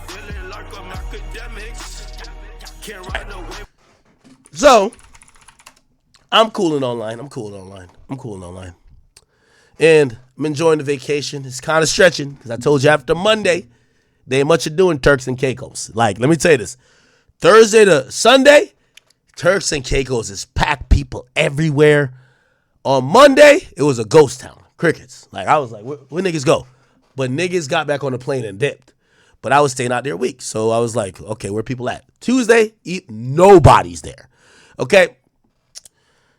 feeling like I'm Akademiks. Can't run away. So, I'm cooling online. And I'm enjoying the vacation. It's kind of stretching because I told you after Monday, there ain't much of doing Turks and Caicos. Like, let me tell you this. Thursday to Sunday, Turks and Caicos is packed, people everywhere. On Monday, it was a ghost town. Crickets. Like, I was like, where niggas go? But niggas got back on the plane and dipped. But I was staying out there a week. So I was like, okay, where people at? Tuesday, nobody's there. Okay?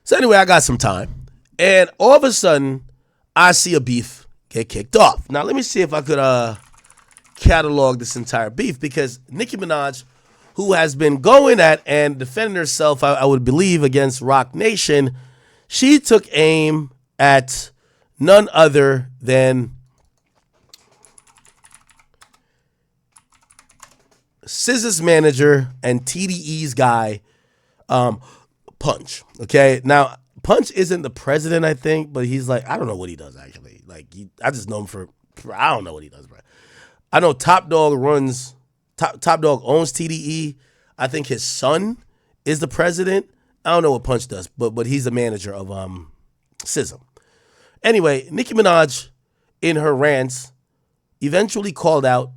So anyway, I got some time. And all of a sudden, I see a beef get kicked off. Now, let me see if I could catalog this entire beef. Because Nicki Minaj, who has been going at and defending herself, I would believe, against Roc Nation, she took aim at none other than SZA's manager and TDE's guy, Punch. Okay, now Punch isn't the president, I think, but he's like, I don't know what he does actually. Like, I just know him for I don't know what he does, bro. I know Top Dog owns TDE. I think his son is the president. I don't know what Punch does, but he's the manager of SZA. Anyway, Nicki Minaj, in her rants, eventually called out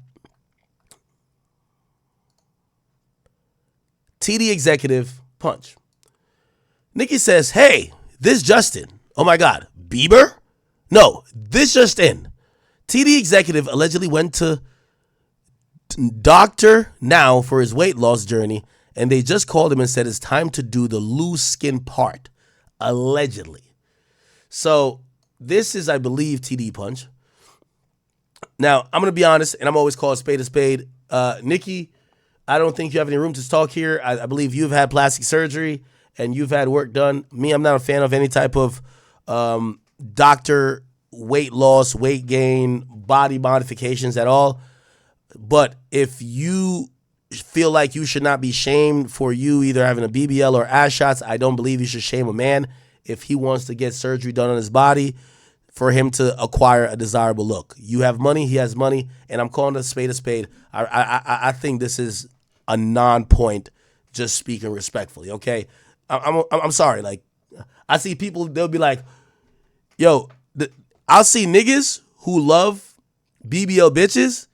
TDE executive Punch. Nicki says, hey, this Justin. Oh my God, Bieber? No, this just in. TDE executive allegedly went to Dr. Now for his weight loss journey, and they just called him and said it's time to do the loose skin part. Allegedly. So this is, I believe, TDE Punch. Now, I'm going to be honest, and I'm always called spade a spade. Nicki, I don't think you have any room to talk here. I believe you've had plastic surgery and you've had work done. Me, I'm not a fan of any type of doctor weight loss, weight gain, body modifications at all. But if you feel like you should not be shamed for you either having a BBL or ass shots, I don't believe you should shame a man if he wants to get surgery done on his body for him to acquire a desirable look. You have money, he has money, and I'm calling it a spade a spade. I think this is a non-point, just speaking respectfully, okay? I'm sorry. Like, I see people, they'll be like, yo, I'll see niggas who love BBL bitches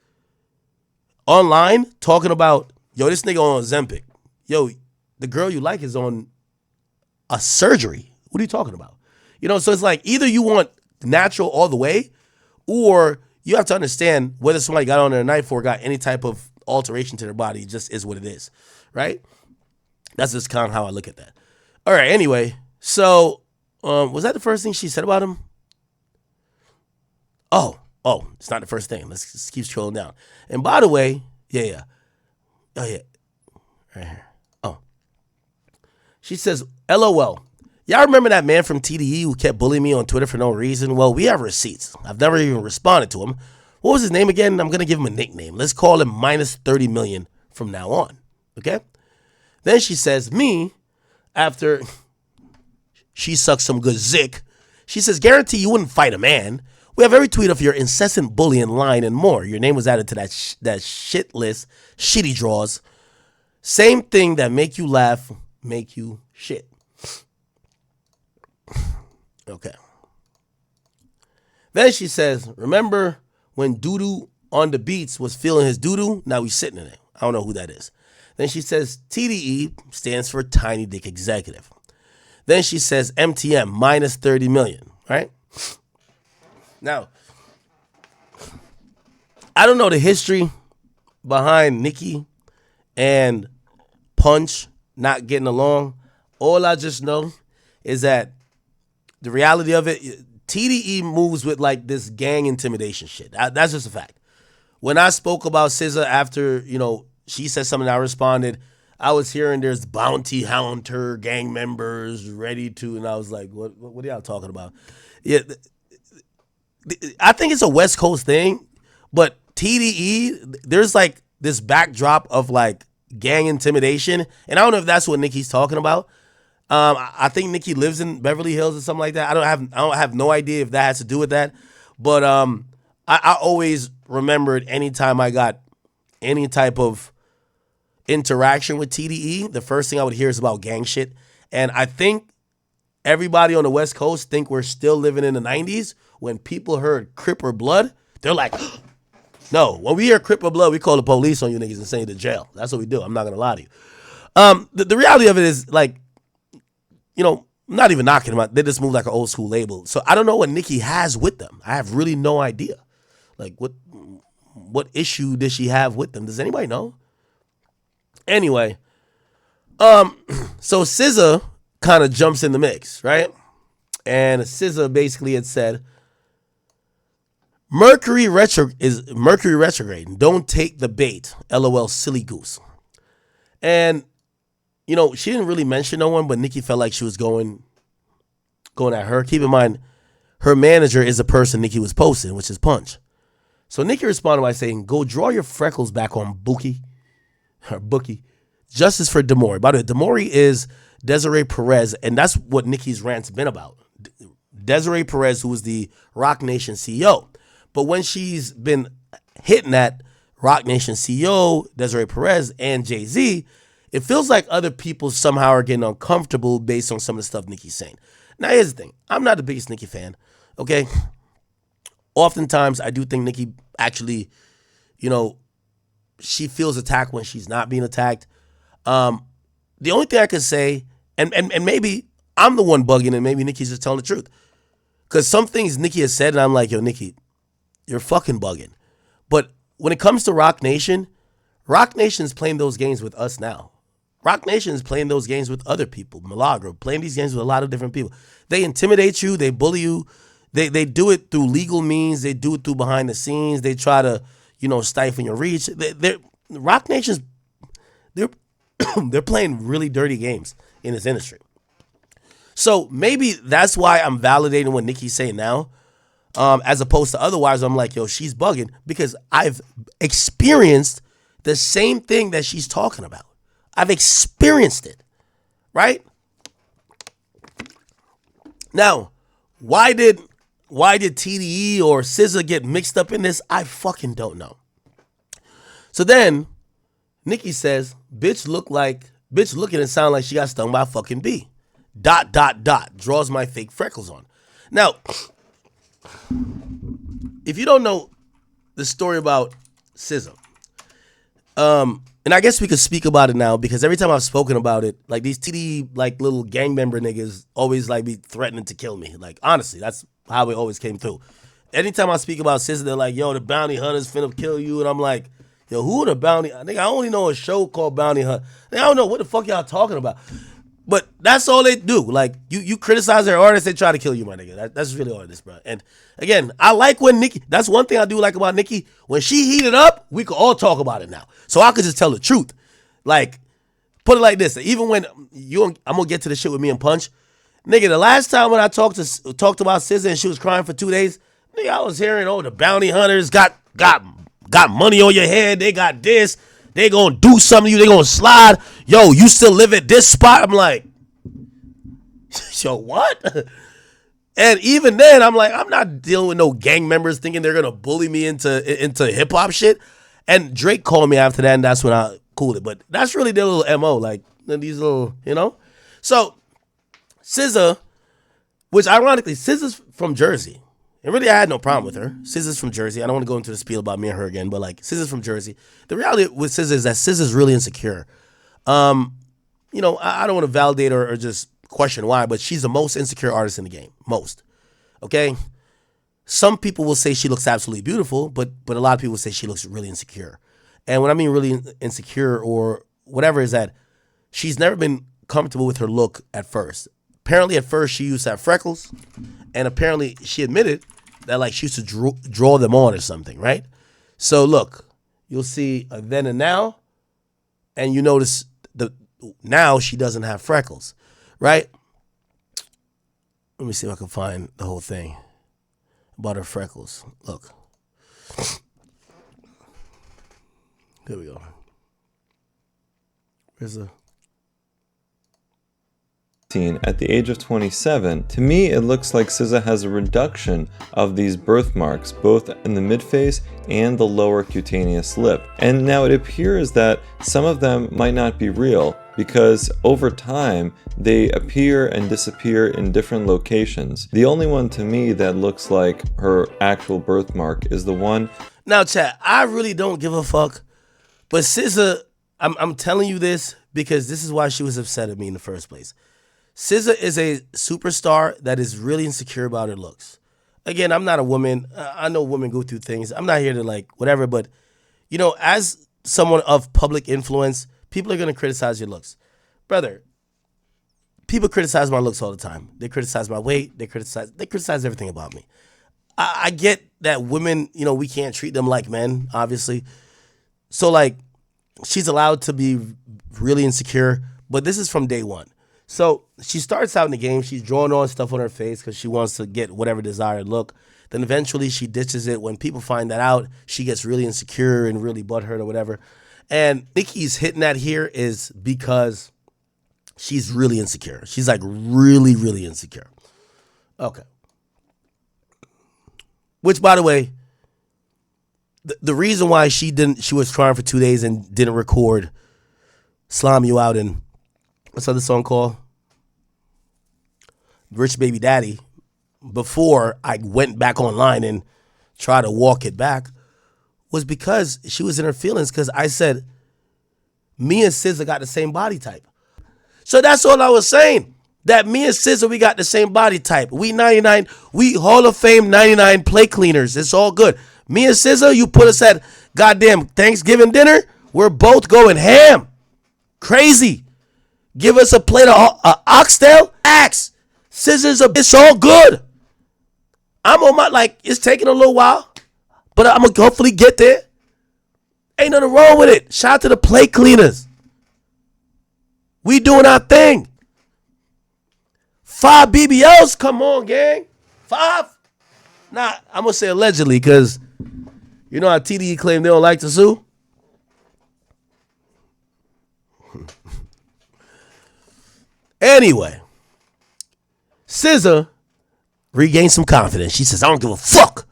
online talking about, yo, this nigga on Ozempic. Yo, the girl you like is on a surgery. What are you talking about? You know, so it's like either you want natural all the way, or you have to understand whether somebody got on there the night before got any type of alteration to their body. It just is what it is, right? That's just kind of how I look at that. All right, anyway, so was that the first thing she said about him? Oh, it's not the first thing. Let's just keep scrolling down. And by the way, yeah. Oh, yeah. Right here. Oh. She says, LOL. Y'all remember that man from TDE who kept bullying me on Twitter for no reason? Well, we have receipts. I've never even responded to him. What was his name again? I'm going to give him a nickname. Let's call him minus 30 million from now on. Okay? Then she says, me, after she sucks some good zick, she says, guarantee you wouldn't fight a man. We have every tweet of your incessant bullying line and more. Your name was added to that shit list, shitty draws. Same thing that make you laugh, make you shit. Okay. Then she says, remember when Doodoo on the beats was feeling his doodoo? Now he's sitting in it. I don't know who that is. Then she says, TDE stands for Tiny Dick Executive. Then she says, MTM, minus 30 million, right? Now, I don't know the history behind Nicki and Punch not getting along. All I just know is that the reality of it, TDE moves with like this gang intimidation shit. That's just a fact. When I spoke about SZA after, she said something, I responded, I was hearing there's bounty hunter gang members ready to, and I was like, what are y'all talking about? Yeah, I think it's a West Coast thing, but TDE, there's like this backdrop of like gang intimidation, and I don't know if that's what Nicki's talking about. I think Nicki lives in Beverly Hills or something like that. I don't have no idea if that has to do with that, but I always remembered anytime I got any type of interaction with TDE, the first thing I would hear is about gang shit. And I think everybody on the West Coast think we're still living in the 90s. When people heard Crip or Blood, they're like, no. When we hear Crip or Blood, we call the police on you niggas and send you to jail. That's what we do. I'm not going to lie to you. The reality of it is, like, you know, not even knocking them out. They just move like an old school label. So I don't know what Nicki has with them. I have really no idea. Like, what issue does she have with them? Does anybody know? Anyway, so SZA kind of jumps in the mix, right? And SZA basically had said, Mercury retrograde. Don't take the bait. LOL, silly goose. And, you know, she didn't really mention no one, but Nicki felt like she was going at her. Keep in mind, her manager is the person Nicki was posting, which is Punch. So Nicki responded by saying, go draw your freckles back on Bookie. Justice for Demore. By the way, Demore is Desiree Perez, and that's what Nicki's rant's been about. Desiree Perez, who was the Roc Nation CEO. But when she's been hitting at Roc Nation CEO, Desiree Perez, and Jay-Z, it feels like other people somehow are getting uncomfortable based on some of the stuff Nicki's saying. Now, here's the thing. I'm not the biggest Nicki fan, okay? Oftentimes, I do think Nicki actually, you know, she feels attacked when she's not being attacked. The only thing I could say, and maybe I'm the one bugging and maybe Nicki's just telling the truth. Because some things Nicki has said, and I'm like, yo, Nicki, you're fucking bugging. But when it comes to Roc Nation's playing those games with us now. Roc Nation is playing those games with other people. Milagro, playing these games with a lot of different people. They intimidate you. They bully you. They do it through legal means. They do it through behind the scenes. They try to, you know, stifle your reach. Roc Nation's, they're playing really dirty games in this industry. So maybe that's why I'm validating what Nicki's saying now, as opposed to otherwise I'm like, yo, she's bugging, because I've experienced the same thing that she's talking about. I've experienced it, right? Now, why did TDE or SZA get mixed up in this? I fucking don't know. So then Nicki says, bitch looking and sound like she got stung by a fucking bee. ... Draws my fake freckles on. Now, if you don't know the story about SZA, and I guess we could speak about it now, because every time I've spoken about it, like these TDE like little gang member niggas always like be threatening to kill me. Like, honestly, that's how it always came through. Anytime I speak about SZA, they're like, yo, the bounty hunters finna kill you. And I'm like, yo, who are the bounty? I think I only know a show called Bounty Hunt. I don't know what the fuck y'all talking about. But that's all they do. Like, you criticize their artists, they try to kill you, my nigga. That's really all it is, bro. And again, I like when Nicki, that's one thing I do like about Nicki. When she heated up, we could all talk about it now. So I could just tell the truth. Like, put it like this. Even when I'm going to get to the shit with me and Punch. Nigga, the last time when I talked about SZA and she was crying for 2 days, nigga, I was hearing, oh, the bounty hunters got money on your head. They got this. They gonna do something to you. They gonna slide. Yo, you still live at this spot? I'm like, yo, what? And even then, I'm like, I'm not dealing with no gang members thinking they're gonna bully me into hip hop shit. And Drake called me after that, and that's when I cooled it. But that's really their little MO, like these little, you know. So SZA, which ironically, SZA's from Jersey. And really, I had no problem with her. SZA's from Jersey. I don't want to go into the spiel about me and her again, but like, SZA's from Jersey. The reality with SZA is that SZA's really insecure. You know, I don't want to validate or just question why, but she's the most insecure artist in the game. Most. Okay? Some people will say she looks absolutely beautiful, but a lot of people say she looks really insecure. And what I mean really insecure or whatever is that she's never been comfortable with her look at first. Apparently, at first, she used to have freckles, and apparently, she admitted that like she used to draw them on or something, right? So look, you'll see a then and now, and you notice now she doesn't have freckles, right? Let me see if I can find the whole thing about her freckles. Look, here we go. Where's the? at the age of 27, to me it looks like SZA has a reduction of these birthmarks, both in the midface and the lower cutaneous lip. And now it appears that some of them might not be real, because over time they appear and disappear in different locations. The only one to me that looks like her actual birthmark is the one. Now, chat, I really don't give a fuck, but SZA, I'm telling you this because this is why she was upset at me in the first place. SZA is a superstar that is really insecure about her looks. Again, I'm not a woman. I know women go through things. I'm not here to like whatever, but you know, as someone of public influence, people are going to criticize your looks. Brother, people criticize my looks all the time. They criticize my weight. They criticize everything about me. I get that women, you know, we can't treat them like men, obviously. So like, she's allowed to be really insecure, but this is from day one. So she starts out in the game, she's drawing on stuff on her face because she wants to get whatever desired look. Then eventually she ditches it. When people find that out, she gets really insecure and really butthurt or whatever. And Nicki's hitting that here is because she's really insecure. She's like really, really insecure. Okay. Which, by the way, the reason why she was crying for 2 days and didn't record Slime You Out and what's the other song called? Rich Baby Daddy, before I went back online and tried to walk it back, was because she was in her feelings because I said, me and SZA got the same body type. So that's all I was saying. That me and SZA, we got the same body type. We 99, we Hall of Fame 99 plate cleaners. It's all good. Me and SZA, you put us at goddamn Thanksgiving dinner, we're both going ham. Crazy. Give us a plate of oxtail, axe. SZA's it's all good. I'm on my, like, it's taking a little while, but I'm going to hopefully get there. Ain't nothing wrong with it. Shout out to the plate cleaners. We doing our thing. 5 BBLs, come on, gang. 5? Nah, I'm going to say allegedly because you know how TDE claim they don't like to sue? Anyway, SZA regained some confidence. She says, I don't give a fuck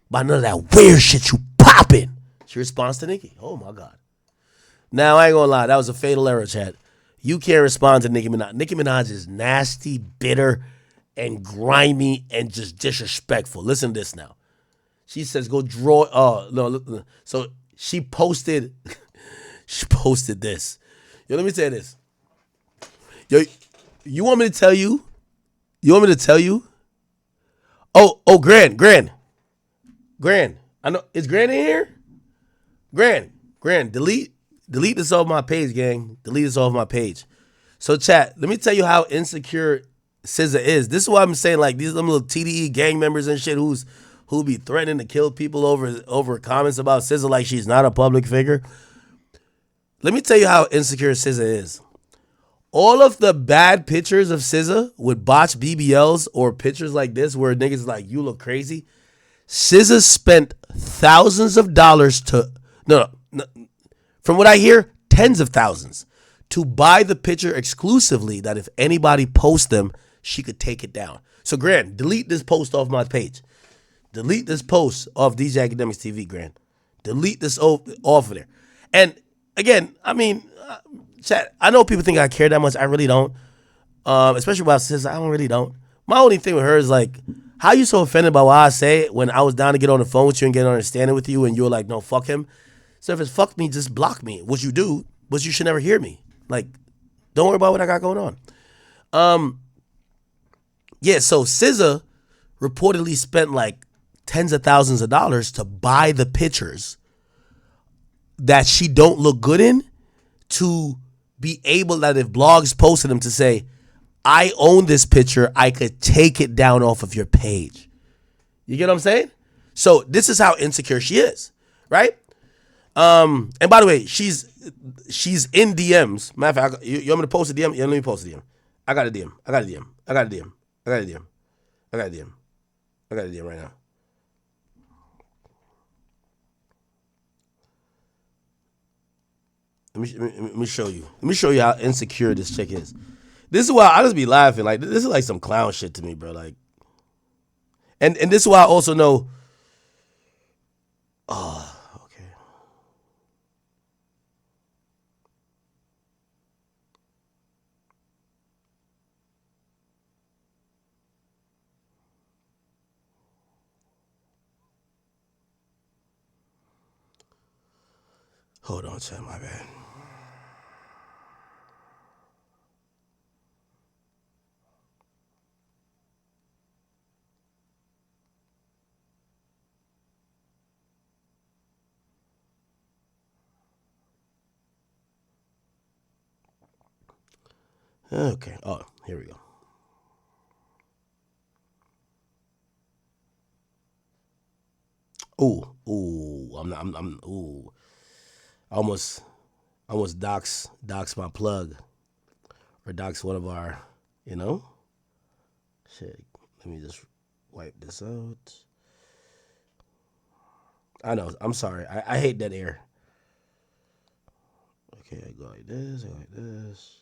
about none of that weird shit you popping. She responds to Nicki. Oh, my God. Now, I ain't going to lie. That was a fatal error, chat. You can't respond to Nicki Minaj. Nicki Minaj is nasty, bitter, and grimy, and just disrespectful. Listen to this now. She says, go draw. No. So she posted this. Yo, let me say this. Yo, you want me to tell you? You want me to tell you? Oh, Gran. I know, is Gran in here? Gran, delete this off my page, gang. Delete this off my page. So, chat, let me tell you how insecure SZA is. This is why I'm saying, like, these little TDE gang members and shit who be threatening to kill people over comments about SZA like she's not a public figure. Let me tell you how insecure SZA is. All of the bad pictures of SZA with botched BBLs or pictures like this where niggas like, you look crazy. SZA spent thousands of dollars to, no, from what I hear, tens of thousands to buy the picture exclusively that if anybody posts them, she could take it down. So, Grant, delete this post off my page. Delete this post off DJ Akademiks TV, Grant. Delete this off of there. And again, I mean, chat, I know people think I care that much. I really don't. Especially about SZA, I really don't. My only thing with her is like, how you so offended by what I say when I was down to get on the phone with you and get an understanding with you and you were like, no, fuck him. So if it's fuck me, just block me, which you do, but you should never hear me. Like, don't worry about what I got going on. Yeah, so SZA reportedly spent like tens of thousands of dollars to buy the pictures that she don't look good in to be able that if blogs posted them to say, I own this picture, I could take it down off of your page. You get what I'm saying? So this is how insecure she is, right? And by the way, she's in DMs. Matter of fact, you want me to post a DM? Yeah, let me post a DM. I got a DM right now. Let me show you. Let me show you how insecure this chick is. This is why I just be laughing. Like, this is like some clown shit to me, bro. Like, and this is why I also know. Oh, okay. Hold on, chat. My bad. Okay. Oh, here we go. Ooh. Ooh. I almost dox my plug or dox one of our, you know? Shit. Let me just wipe this out. I know. I'm sorry. I hate that air. Okay, I go like this. I go like this.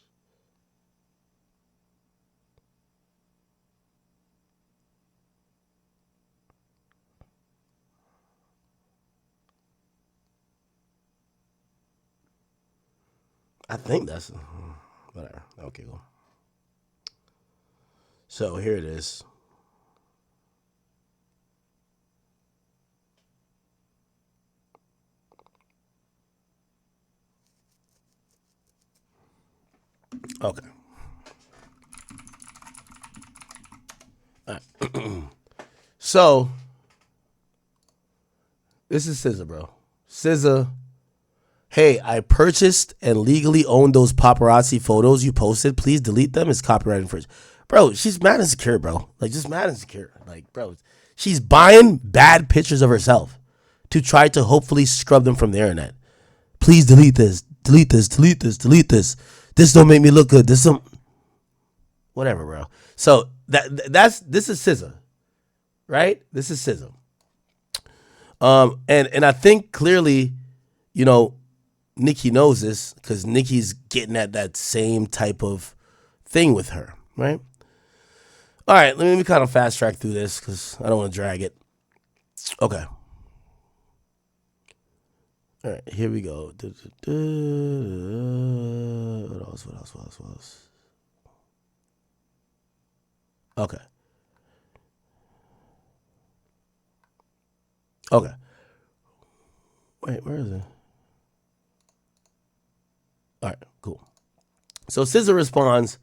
I think that's whatever. Okay, cool. So here it is. Okay. All right. So this is SZA, bro. SZA. Hey, I purchased and legally own those paparazzi photos you posted. Please delete them. It's copyright infringement. Bro, she's mad insecure, bro. Like, just mad insecure. Like, bro, she's buying bad pictures of herself to try to hopefully scrub them from the internet. Please delete this. Delete this. Delete this. Delete this. This don't make me look good. This don't. Whatever, bro. So this is SZA, right? This is SZA. And I think clearly, you know, Nicki knows this because Nicki's getting at that same type of thing with her, right? All right, let me kind of fast track through this because I don't want to drag it. Okay. All right, here we go. What else? Okay. Okay. Wait, where is it? All right, cool. So SZA responds,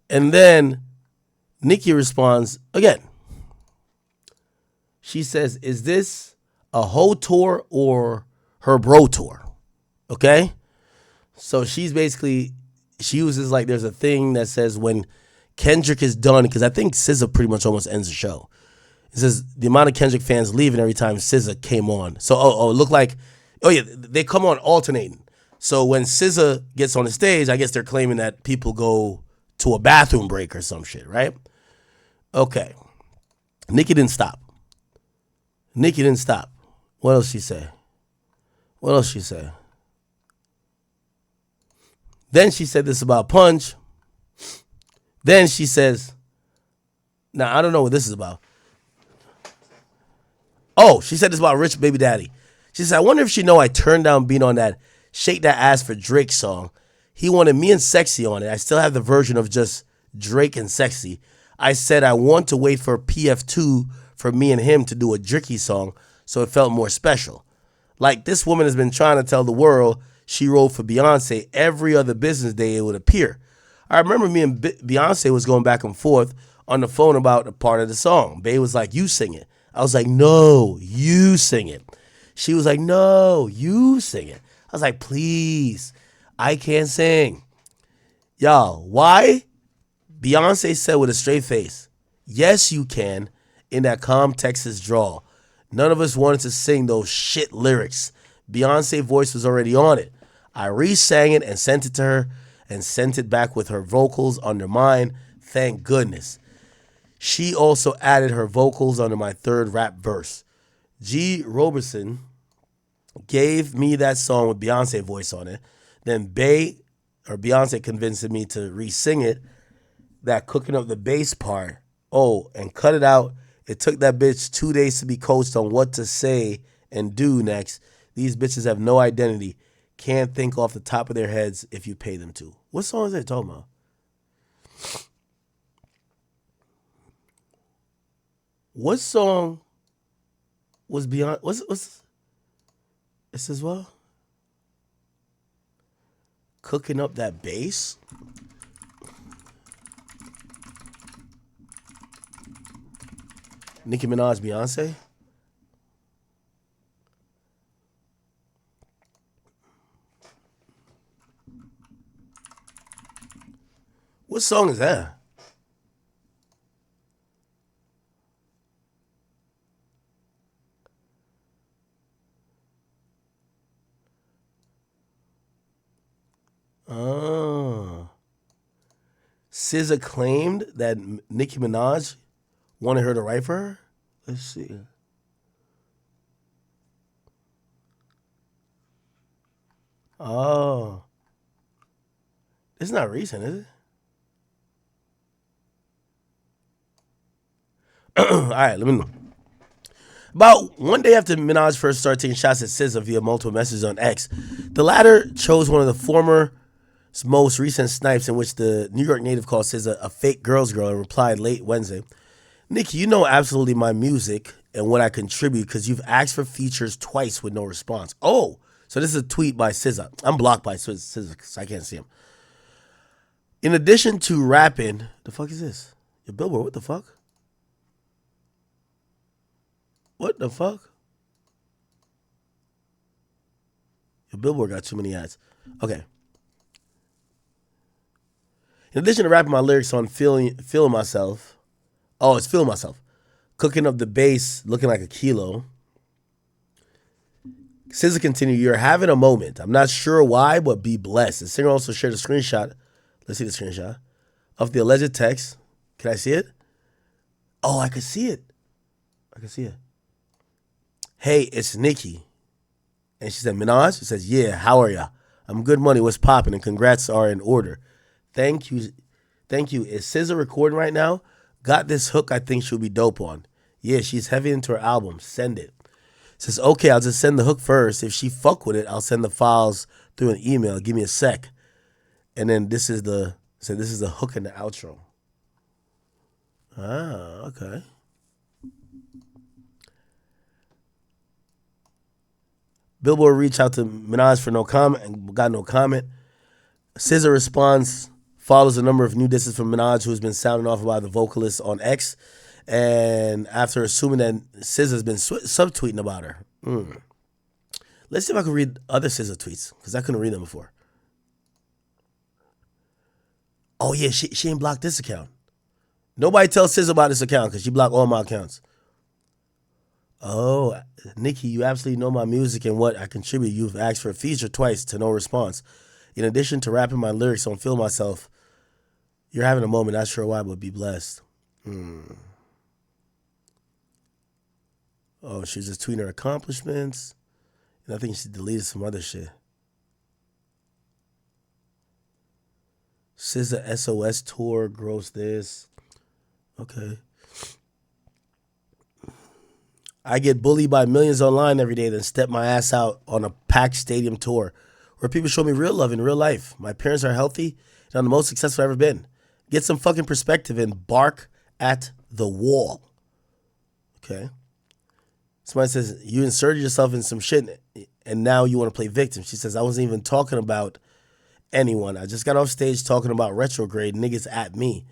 and then Nicki responds again. She says, is this a hoe tour or her bro tour? Okay? So she's basically, she uses like, there's a thing that says when Kendrick is done, because I think SZA pretty much almost ends the show. It says the amount of Kendrick fans leaving every time SZA came on. So, it looked like, oh yeah, they come on alternating. So when SZA gets on the stage, I guess they're claiming that people go to a bathroom break or some shit, right? Okay. Nicki didn't stop. What else she say? Then she said this about Punch. Then she says, now I don't know what this is about. Oh, she said this about Rich Baby Daddy. She said, I wonder if she know I turned down being on that Shake That Ass for Drake song. He wanted me and Sexy on it. I still have the version of just Drake and Sexy. I said I want to wait for PF2 for me and him to do a Dricky song so it felt more special. Like, this woman has been trying to tell the world she wrote for Beyonce every other business day it would appear. I remember me and Beyonce was going back and forth on the phone about a part of the song. Bey was like, you sing it. I was like, no, you sing it. She was like, no, you sing it. I was like, please, I can't sing. Y'all, why? Beyonce said with a straight face, yes, you can, in that calm Texas drawl. None of us wanted to sing those shit lyrics. Beyonce's voice was already on it. I re-sang it and sent it to her and sent it back with her vocals under mine. Thank goodness. She also added her vocals under my third rap verse. G. Roberson gave me that song with Beyonce voice on it. Then Beyonce convinced me to re-sing it. that cooking up the bass part. Oh, and cut it out. It took that bitch 2 days to be coached on what to say and do next. These bitches have no identity. Can't think off the top of their heads if you pay them to. What song is they talking about? What song was Beyonce? What's this as well? Cooking up that bass? Nicki Minaj, Beyonce? What song is that? Oh. SZA claimed that Nicki Minaj wanted her to write for her? Let's see. Oh. It's not recent, is it? All right, let me know. About 1 day after Minaj first started taking shots at SZA via multiple messages on X, the latter chose one of the former most recent snipes in which the New York native called SZA a fake girl's girl and replied late Wednesday, Nicki, you know absolutely my music and what I contribute because you've asked for features twice with no response. Oh, so this is a tweet by SZA. I'm blocked by SZA because I can't see him. In addition to rapping, the fuck is this? Your Billboard, what the fuck? What the fuck? Your Billboard got too many ads. Okay. In addition to rapping my lyrics on feeling myself, oh, it's feeling myself, cooking up the bass, looking like a kilo. SZA continued, you're having a moment. I'm not sure why, but be blessed. The singer also shared a screenshot. Let's see the screenshot of the alleged text. Can I see it? Oh, I can see it. I can see it. Hey, it's Nicki. And she said, Minaj? She says, yeah, how are ya? I'm good money. What's popping? And congrats are in order. Thank you. Thank you. Is SZA recording right now? Got this hook I think she'll be dope on. Yeah, she's heavy into her album. Send it. Says, okay, I'll just send the hook first. If she fuck with it, I'll send the files through an email. Give me a sec. And then this is the hook and the outro. Ah, okay. Billboard reached out to Minaj for no comment and got no comment. SZA response follows a number of new disses from Minaj, who's been sounding off about the vocalist on X, and after assuming that SZA's been subtweeting about her. Let's see if I can read other SZA tweets, because I couldn't read them before. Oh yeah, she ain't blocked this account. Nobody tells SZA about this account because she blocked all my accounts. Oh, Nicki, you absolutely know my music and what I contribute. You've asked for a feature twice to no response. In addition to rapping my lyrics on Feel Myself, you're having a moment, not sure why, but be blessed. Oh, she's just tweeting her accomplishments. And I think she deleted some other shit. SZA SOS tour, gross this. Okay. I get bullied by millions online every day, then step my ass out on a packed stadium tour where people show me real love in real life. My parents are healthy, and I'm the most successful I've ever been. Get some fucking perspective and bark at the wall. Okay. Somebody says, you inserted yourself in some shit, and now you want to play victim. She says, I wasn't even talking about anyone. I just got off stage talking about retrograde niggas at me.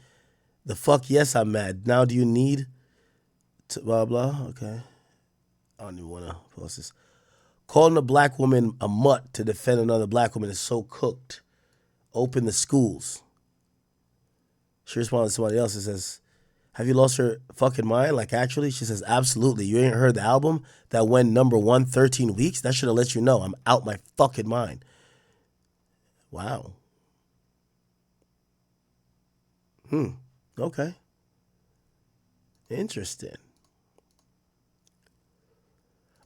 The fuck, yes, I'm mad. Now do you need to blah, blah? Okay. I don't even want to post this. Calling a black woman a mutt to defend another black woman is so cooked. Open the schools. She responded to somebody else and says, have you lost your fucking mind? Like, actually? She says, absolutely. You ain't heard the album that went #1 13 weeks? That should have let you know I'm out my fucking mind. Wow. Okay. Interesting.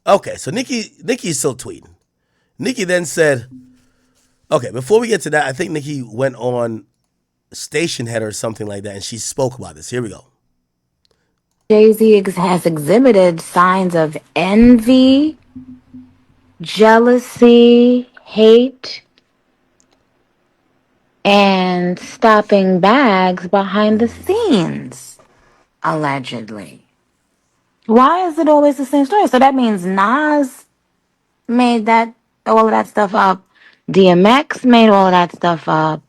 Okay, so Nicki's still tweeting. Nicki then said, okay, before we get to that, I think Nicki went on station head or something like that, and she spoke about this. Here we go. Jay-Z has exhibited signs of envy, jealousy, hate, and stopping bags behind the scenes, allegedly. Why is it always the same story? So that means Nas made all of that stuff up. DMX made all of that stuff up.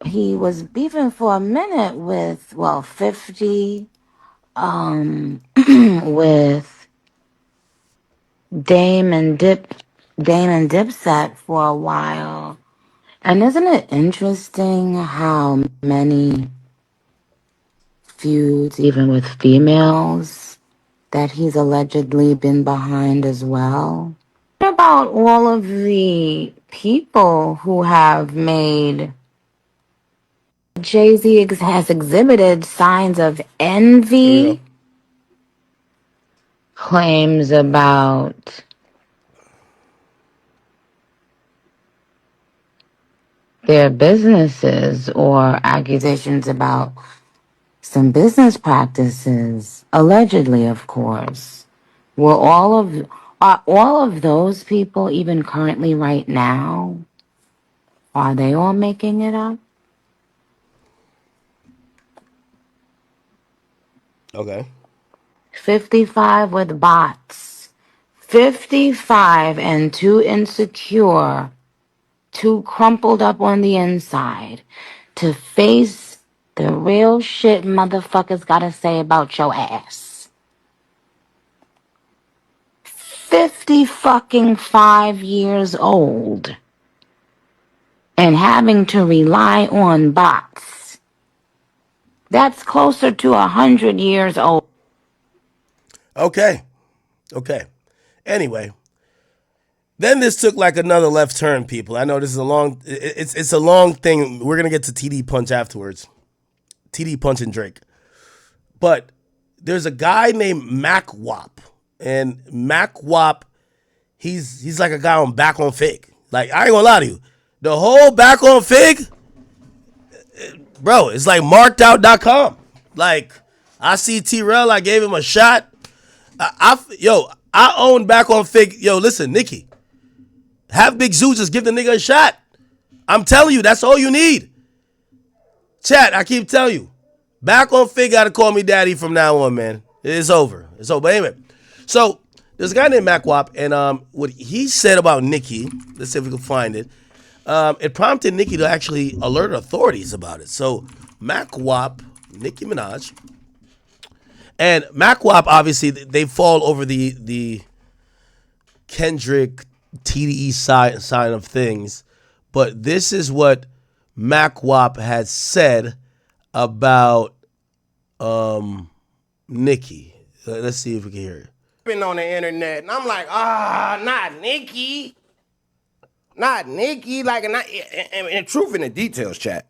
He was beefing for a minute with 50, with Dame and Dipset for a while. And isn't it interesting how many feuds, even with females, that he's allegedly been behind as well? What about all of the people who have made Jay-Z has exhibited signs of Here we envy, go. claims about their businesses, or accusations about some business practices, allegedly, of course. Are all of those people even currently right now? Are they all making it up? Okay. 55 with bots. 55 and too insecure, too crumpled up on the inside to face the real shit motherfuckers gotta say about your ass. 50 fucking 5 years old and having to rely on bots. That's closer to 100 years old. Okay. Anyway, then this took like another left turn, people. I know this is a long. It's a long thing. We're gonna get to TDE Punch afterwards. TDE Punch and Drake, but there's a guy named MackWop, and MackWop, he's like a guy on Back on Fig. Like, I ain't gonna lie to you, the whole Back on Fig, bro, it's like markedout.com. Like, I see T-Rell, I gave him a shot. I own Back on Fig. Yo, listen, Nicki, have Big Zoo just give the nigga a shot. I'm telling you, that's all you need. Chat, I keep telling you, Back on Fig gotta call me daddy from now on, man. It's over. But anyway, so there's a guy named MackWop, and what he said about Nicki, let's see if we can find it. It prompted Nicki to actually alert authorities about it. So MackWop, Nicki Minaj, and MackWop, obviously, they fall over the Kendrick TDE side of things. But this is what MackWop had said about Nicki. Let's see if we can hear it. Been on the internet, and I'm like, not Nicki. Not Nicki. Like, and truth in the details, chat.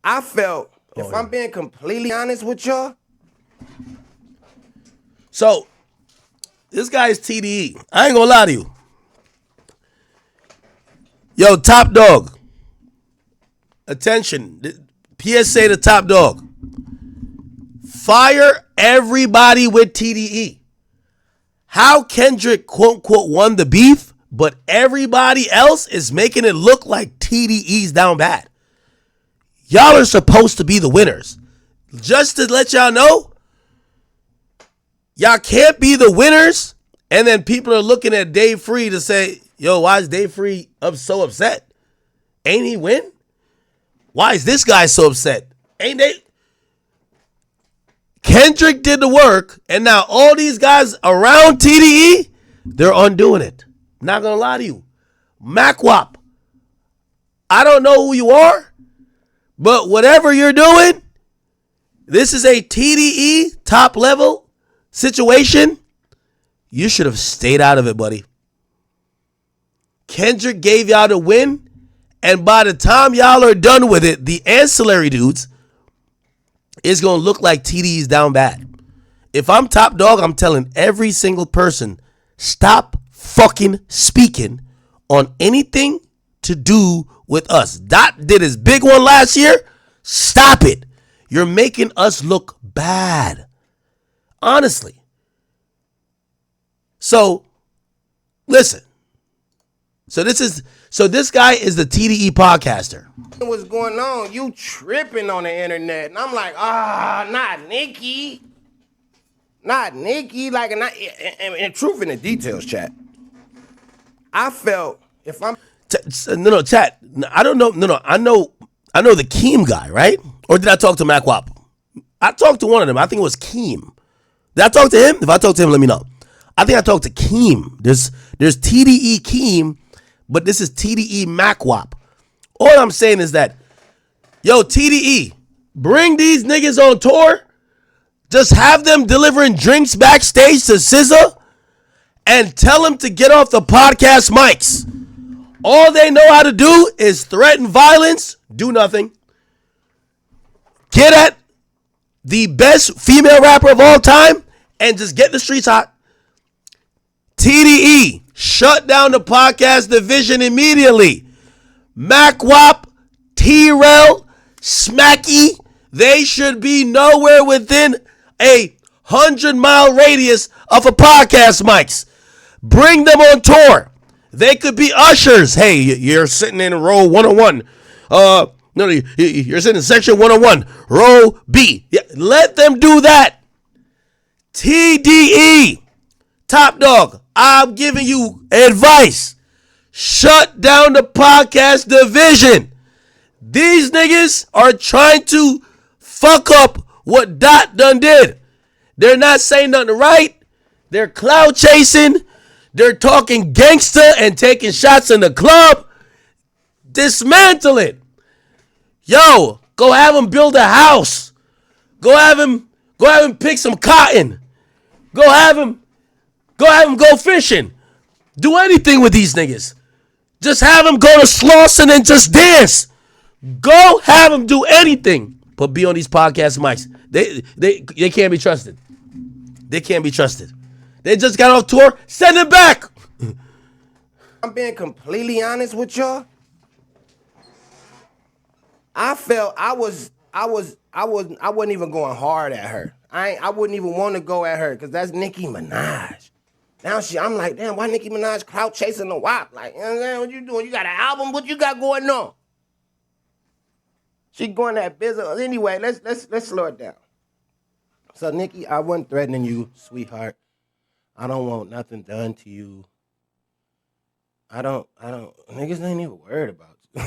I felt, if I'm being completely honest with y'all. So, this guy's TDE. I ain't gonna lie to you. Yo, Top Dog. Attention. PSA to Top Dog. Fire everybody with TDE. How Kendrick, quote, unquote, won the beef, but everybody else is making it look like TDE's down bad. Y'all are supposed to be the winners. Just to let y'all know, y'all can't be the winners, and then people are looking at Dave Free to say, yo, why is Dave Free so upset? Ain't he win? Why is this guy so upset? Ain't they? Kendrick did the work, and now all these guys around TDE, they're undoing it. Not gonna lie to you. MackWop, I don't know who you are, but whatever you're doing, this is a TDE top level situation. You should have stayed out of it, buddy. Kendrick gave y'all the win, and by the time y'all are done with it, the ancillary dudes is going to look like TDE's down bad. If I'm Top Dog, I'm telling every single person, stop fucking speaking on anything to do with us. Dot did his big one last year. Stop it. You're making us look bad. Honestly. So, listen. So this guy is the TDE podcaster. What's going on? You tripping on the internet. And I'm like, not Nicki. Not Nicki. Like, and truth in the details, chat. I felt if I'm... No, chat. I don't know. No, I know the Keem guy, right? Or did I talk to MackWop? I talked to one of them. I think it was Keem. Did I talk to him? If I talked to him, let me know. I think I talked to Keem. There's TDE Keem, but this is TDE MackWop. All I'm saying is that, yo, TDE, bring these niggas on tour. Just have them delivering drinks backstage to SZA and tell them to get off the podcast mics. All they know how to do is threaten violence, do nothing. Get at the best female rapper of all time and just get the streets hot. TDE, shut down the podcast division immediately. MackWop, T-Rel, Smacky, they should be nowhere within a 100-mile radius of a podcast mics. Bring them on tour. They could be ushers. Hey, you're sitting in row 101. No, you're sitting in section 101, row B. Yeah, let them do that. TDE, Top Dog, I'm giving you advice. Shut down the podcast division. These niggas are trying to fuck up what Dot done did. They're not saying nothing right. They're cloud chasing. They're talking gangster and taking shots in the club. Dismantle it. Yo, go have him build a house. Go have him pick some cotton. Go have him go fishing. Do anything with these niggas. Just have him go to Slauson and just dance. Go have him do anything but be on these podcast mics. They can't be trusted. They can't be trusted. They just got off tour. Send it back. I'm being completely honest with y'all. I felt I wasn't even going hard at her. I wouldn't even want to go at her because that's Nicki Minaj. Now I'm like, damn, why Nicki Minaj clout chasing the WAP? Like, you know what I'm saying? What you doing? You got an album? What you got going on? She going that business. Anyway, let's slow it down. So Nicki, I wasn't threatening you, sweetheart. I don't want nothing done to you. I don't, niggas ain't even worried about you.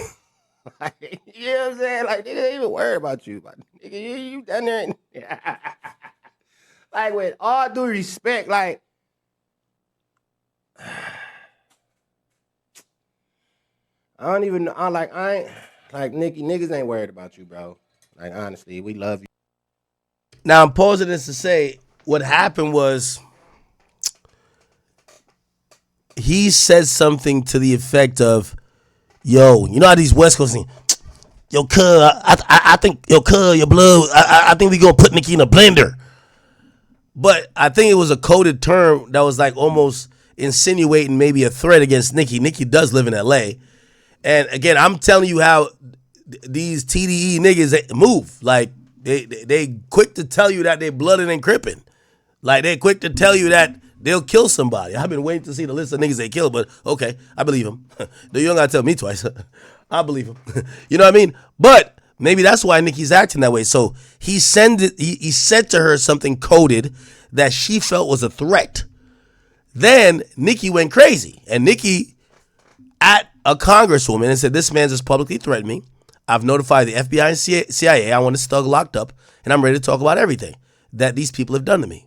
Like, you know what I'm saying? Like, niggas ain't even worried about you. But, nigga, you down there. Like, with all due respect, like, I don't even know. Nicki, niggas ain't worried about you, bro. Like, honestly, we love you. Now, I'm pausing this to say what happened was he said something to the effect of, yo, you know how these West Coast things, yo, cuz, I think, yo, cuz, your blood, I think we gonna put Nicki in a blender. But I think it was a coded term that was like almost insinuating maybe a threat against Nicki. Nicki does live in LA. And again, I'm telling you how these TDE niggas move. Like, they quick to tell you that they blooded and crippin'. Like, they quick to tell you that they'll kill somebody. I've been waiting to see the list of niggas they killed, but okay, I believe him. You don't gotta tell me twice. I believe him. You know what I mean? But maybe that's why Nicki's acting that way. So he said to her something coded that she felt was a threat. Then Nicki went crazy. And Nicki at a congresswoman and said, this man just publicly threatened me. I've notified the FBI and CIA. I want this thug locked up. And I'm ready to talk about everything that these people have done to me.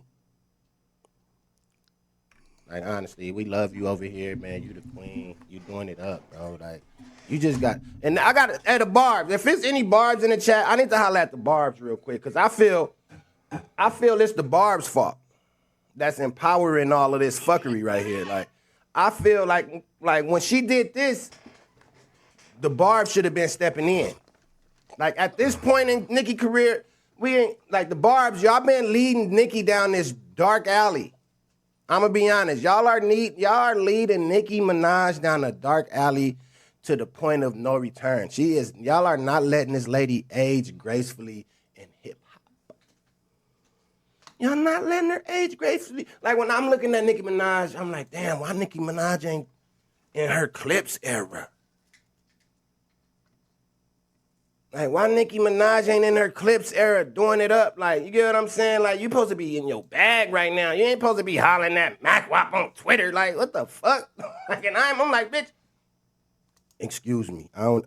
Like, honestly, we love you over here, man. You the queen. You doing it up, bro. Like, you just got... And I got at the Barbs. If it's any Barbs in the chat, I need to holler at the Barbs real quick. Because I feel it's the Barbs' fault that's empowering all of this fuckery right here. Like, I feel like when she did this, the Barbs should have been stepping in. Like, at this point in Nicki's career, we ain't... Like, the Barbs, y'all been leading Nicki down this dark alley. I'm gonna be honest. Y'all are leading Nicki Minaj down a dark alley to the point of no return. Y'all are not letting this lady age gracefully in hip hop. Y'all not letting her age gracefully. Like when I'm looking at Nicki Minaj, I'm like, damn, why Nicki Minaj ain't in her Clips era? Like, why Nicki Minaj ain't in her Clips era doing it up? Like, you get what I'm saying? Like, you supposed to be in your bag right now. You ain't supposed to be hollering at MackWop on Twitter. Like, what the fuck? Like, and I'm like, bitch, excuse me. I'm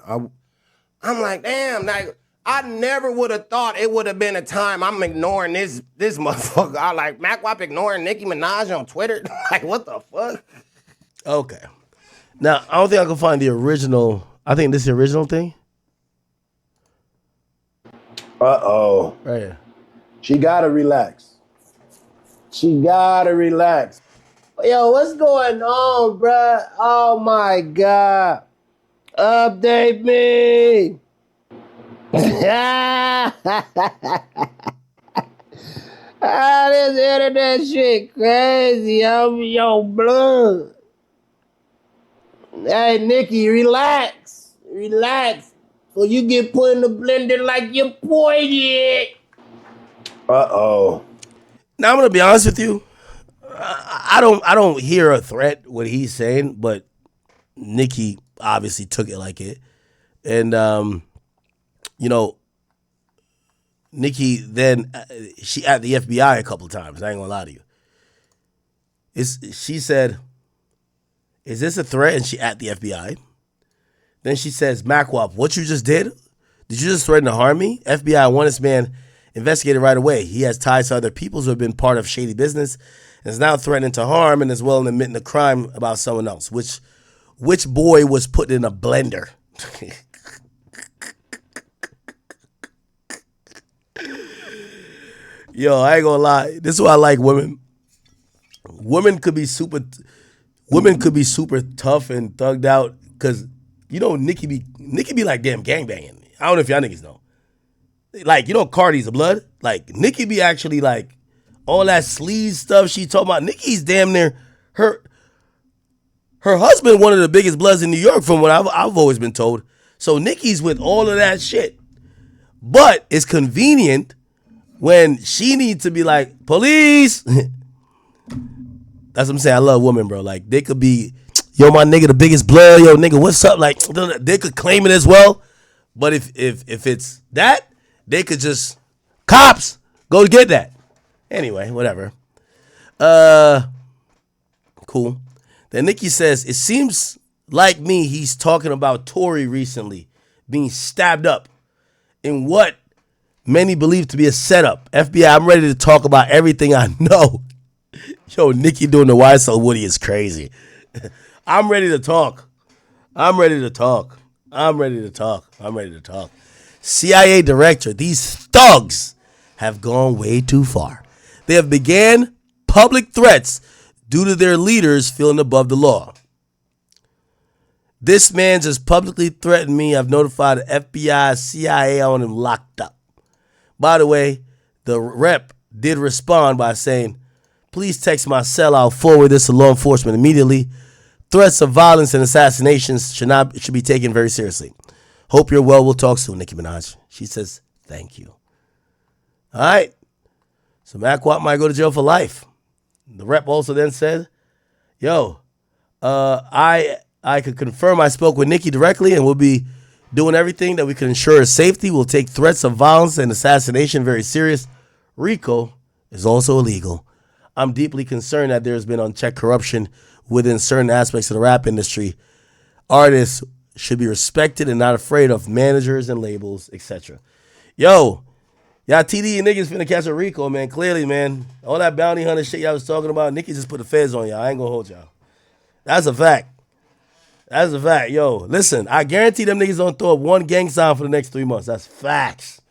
like, damn, like, I never would have thought it would have been a time I'm ignoring this motherfucker. I like MackWop ignoring Nicki Minaj on Twitter. Like, what the fuck? Okay. Now, I don't think I can find the original. I think this is the original thing. Uh-oh. Right here. She gotta relax. She gotta relax. Yo, what's going on, bruh? Oh my God. Update me. This internet shit crazy. I'm your blood. Hey, Nicki, relax. Relax. Or you get put in the blender like your boy did. Uh-oh. Now I'm gonna be honest with you. I don't hear a threat what he's saying, but Nicki obviously took it like it, and you know, Nicki then she at the FBI a couple times. I ain't gonna lie to you. She said, "Is this a threat?" And she at the FBI. Then she says, "MackWop, what you just did? Did you just threaten to harm me?" FBI want this man investigated right away. He has ties to other people who have been part of shady business and is now threatening to harm and as well as admitting a crime about someone else. Which boy was put in a blender? Yo, I ain't gonna lie. This is why I like women. Women could be super tough and thugged out because you know Nicki be like damn gangbanging. I don't know if y'all niggas know. Like, you know, Cardi's a blood. Like, Nicki be actually like all that sleaze stuff she talking about. Nicki's damn near her husband, one of the biggest bloods in New York, from what I've always been told. So Nicki's with all of that shit. But it's convenient when she needs to be like, police. That's what I'm saying. I love women, bro. Like, they could be, yo, my nigga, the biggest blood. Yo, nigga, what's up? Like, they could claim it as well. But if it's that, they could just, cops, go get that. Anyway, whatever. Cool. Then Nicki says, it seems like me, he's talking about Tory recently being stabbed up in what many believe to be a setup. FBI, I'm ready to talk about everything I know. Yo, Nicki doing the YSL Woody is crazy. I'm ready to talk. CIA director, these thugs have gone way too far. They have began public threats due to their leaders feeling above the law. This man just publicly threatened me. I've notified the FBI, CIA on him, locked up. By the way, the rep did respond by saying, please text my cell. I'll forward this to law enforcement immediately. Threats of violence and assassinations should be taken very seriously. Hope you're well. We'll talk soon, Nicki Minaj. She says, thank you. All right. So MackWop might go to jail for life. The rep also then said, yo, I could confirm I spoke with Nicki directly and we'll be doing everything that we can ensure her safety. We'll take threats of violence and assassination very serious. RICO is also illegal. I'm deeply concerned that there's been unchecked corruption within certain aspects of the rap industry. Artists should be respected and not afraid of managers and labels, etc. Yo, y'all TDE niggas finna catch a RICO, man. Clearly, man. All that bounty hunter shit y'all was talking about, Nicki just put the feds on y'all. I ain't gonna hold y'all. That's a fact. Yo, listen, I guarantee them niggas don't throw up one gang sign for the next 3 months. That's facts.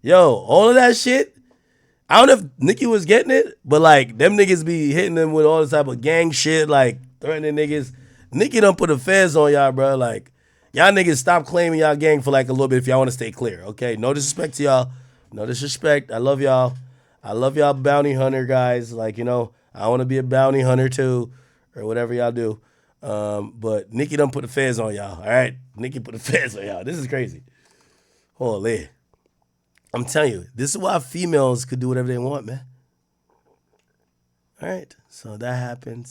Yo, all of that shit, I don't know if Nicki was getting it, but like them niggas be hitting them with all this type of gang shit, like threatening niggas. Nicki done put the feds on y'all, bro. Like, y'all niggas stop claiming y'all gang for like a little bit if y'all want to stay clear, okay? No disrespect to y'all. No disrespect. I love y'all. I love y'all bounty hunter guys. Like, you know, I want to be a bounty hunter too, or whatever y'all do. But Nicki done put the feds on y'all. All right, Nicki put the feds on y'all. This is crazy. Holy, I'm telling you, this is why females could do whatever they want, man. All right, so that happens.